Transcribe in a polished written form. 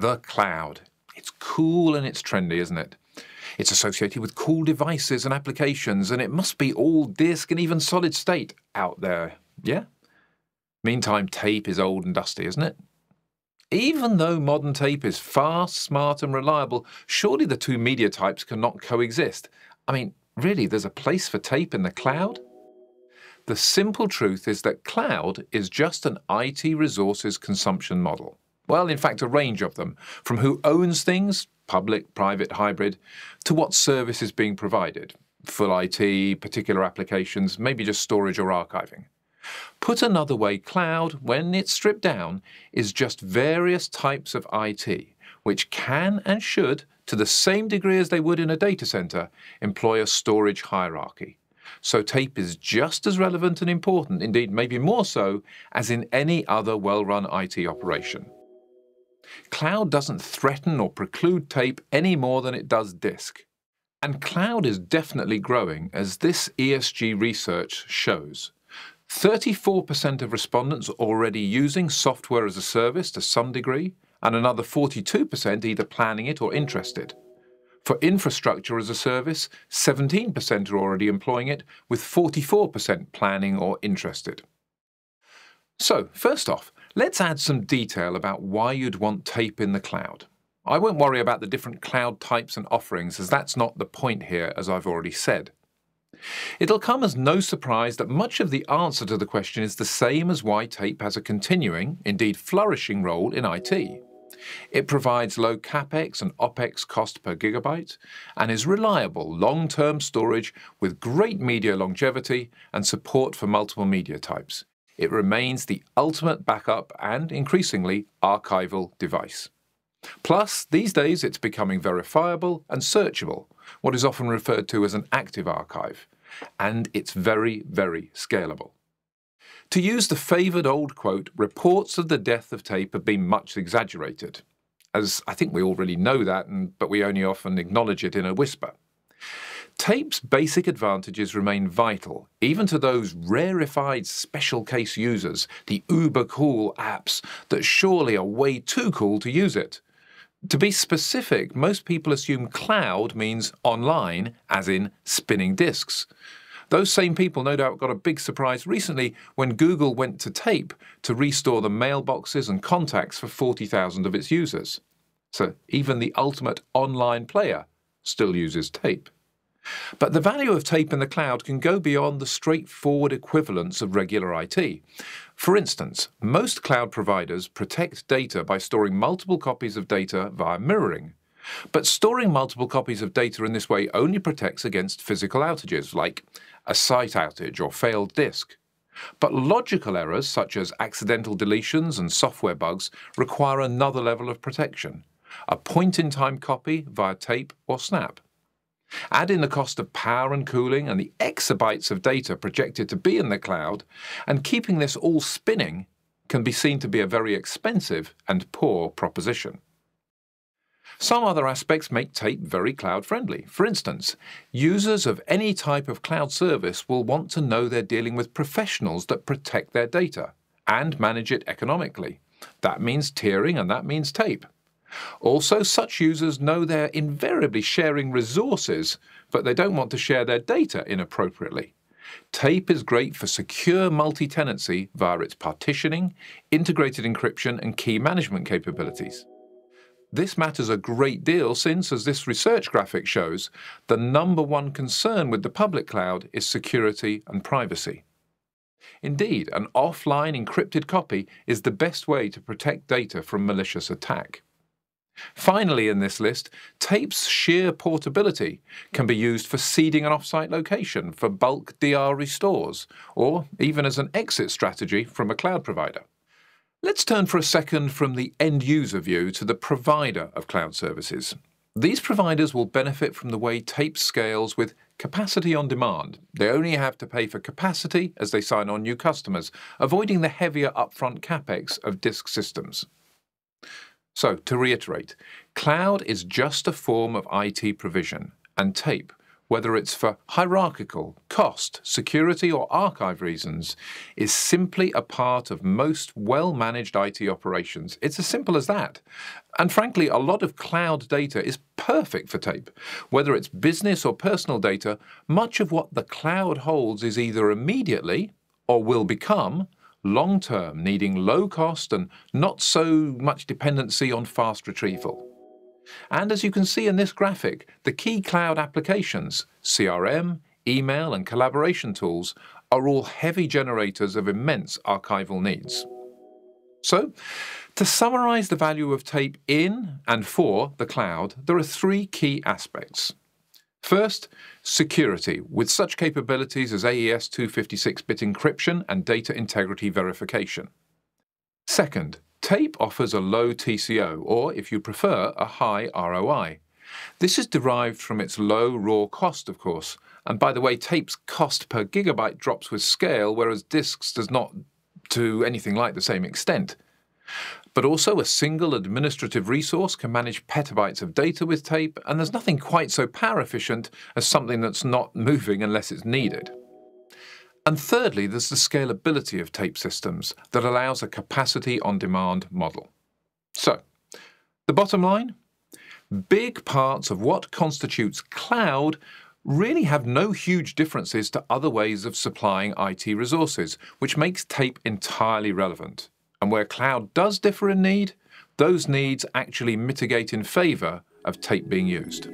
The cloud. It's cool and it's trendy, isn't it? It's associated with cool devices and applications, and it must be all disk and even solid state out there, yeah? Meantime, tape is old and dusty, isn't it? Even though modern tape is fast, smart and reliable, surely the two media types cannot coexist. I mean, really, there's a place for tape in the cloud? The simple truth is that cloud is just an IT resources consumption model. Well, in fact, a range of them, from who owns things, public, private, hybrid, to what service is being provided, full IT, particular applications, maybe just storage or archiving. Put another way, cloud, when it's stripped down, is just various types of IT, which can and should, to the same degree as they would in a data center, employ a storage hierarchy. So tape is just as relevant and important, indeed maybe more so, as in any other well-run IT operation. Cloud doesn't threaten or preclude tape any more than it does disk. And cloud is definitely growing, as this ESG research shows. 34% of respondents are already using software as a service to some degree, and another 42% either planning it or interested. For infrastructure as a service, 17% are already employing it, with 44% planning or interested. So, first off, let's add some detail about why you'd want tape in the cloud. I won't worry about the different cloud types and offerings, as that's not the point here, as I've already said. It'll come as no surprise that much of the answer to the question is the same as why tape has a continuing, indeed flourishing role in IT. It provides low capex and opex cost per gigabyte and is reliable long-term storage with great media longevity and support for multiple media types. It remains the ultimate backup and, increasingly, archival device. Plus, these days it's becoming verifiable and searchable, what is often referred to as an active archive, and it's very, very scalable. To use the favoured old quote, reports of the death of tape have been much exaggerated, as I think we already know that, but we only often acknowledge it in a whisper. Tape's basic advantages remain vital, even to those rarefied special case users, the uber-cool apps that surely are way too cool to use it. To be specific, most people assume cloud means online, as in spinning disks. Those same people no doubt got a big surprise recently when Google went to tape to restore the mailboxes and contacts for 40,000 of its users. So even the ultimate online player still uses tape. But the value of tape in the cloud can go beyond the straightforward equivalence of regular IT. For instance, most cloud providers protect data by storing multiple copies of data via mirroring. But storing multiple copies of data in this way only protects against physical outages, like a site outage or failed disk. But logical errors, such as accidental deletions and software bugs, require another level of protection, a point-in-time copy via tape or snap. Add in the cost of power and cooling and the exabytes of data projected to be in the cloud, and keeping this all spinning can be seen to be a very expensive and poor proposition. Some other aspects make tape very cloud-friendly. For instance, users of any type of cloud service will want to know they're dealing with professionals that protect their data and manage it economically. That means tiering and that means tape. Also, such users know they're invariably sharing resources, but they don't want to share their data inappropriately. Tape is great for secure multi-tenancy via its partitioning, integrated encryption and key management capabilities. This matters a great deal since, as this research graphic shows, the #1 concern with the public cloud is security and privacy. Indeed, an offline encrypted copy is the best way to protect data from malicious attack. Finally in this list, tape's sheer portability can be used for seeding an offsite location for bulk DR restores, or even as an exit strategy from a cloud provider. Let's turn for a second from the end-user view to the provider of cloud services. These providers will benefit from the way tape scales with capacity on demand. They only have to pay for capacity as they sign on new customers, avoiding the heavier upfront capex of disk systems. So, to reiterate, cloud is just a form of IT provision, and tape, whether it's for hierarchical, cost, security or archive reasons, is simply a part of most well-managed IT operations. It's as simple as that. And frankly, a lot of cloud data is perfect for tape. Whether it's business or personal data, much of what the cloud holds is either immediately or will become long-term, needing low cost and not so much dependency on fast retrieval. And as you can see in this graphic, the key cloud applications, CRM, email and collaboration tools, are all heavy generators of immense archival needs. So, to summarize the value of tape in and for the cloud, there are three key aspects. First, security, with such capabilities as AES 256-bit encryption and data integrity verification. Second, tape offers a low TCO, or if you prefer, a high ROI. This is derived from its low raw cost, of course. And by the way, tape's cost per gigabyte drops with scale, whereas disks does not to anything like the same extent. But also a single administrative resource can manage petabytes of data with tape, and there's nothing quite so power efficient as something that's not moving unless it's needed. And thirdly, there's the scalability of tape systems that allows a capacity-on-demand model. So, the bottom line? Big parts of what constitutes cloud really have no huge differences to other ways of supplying IT resources, which makes tape entirely relevant. And where cloud does differ in need, those needs actually mitigate in favour of tape being used.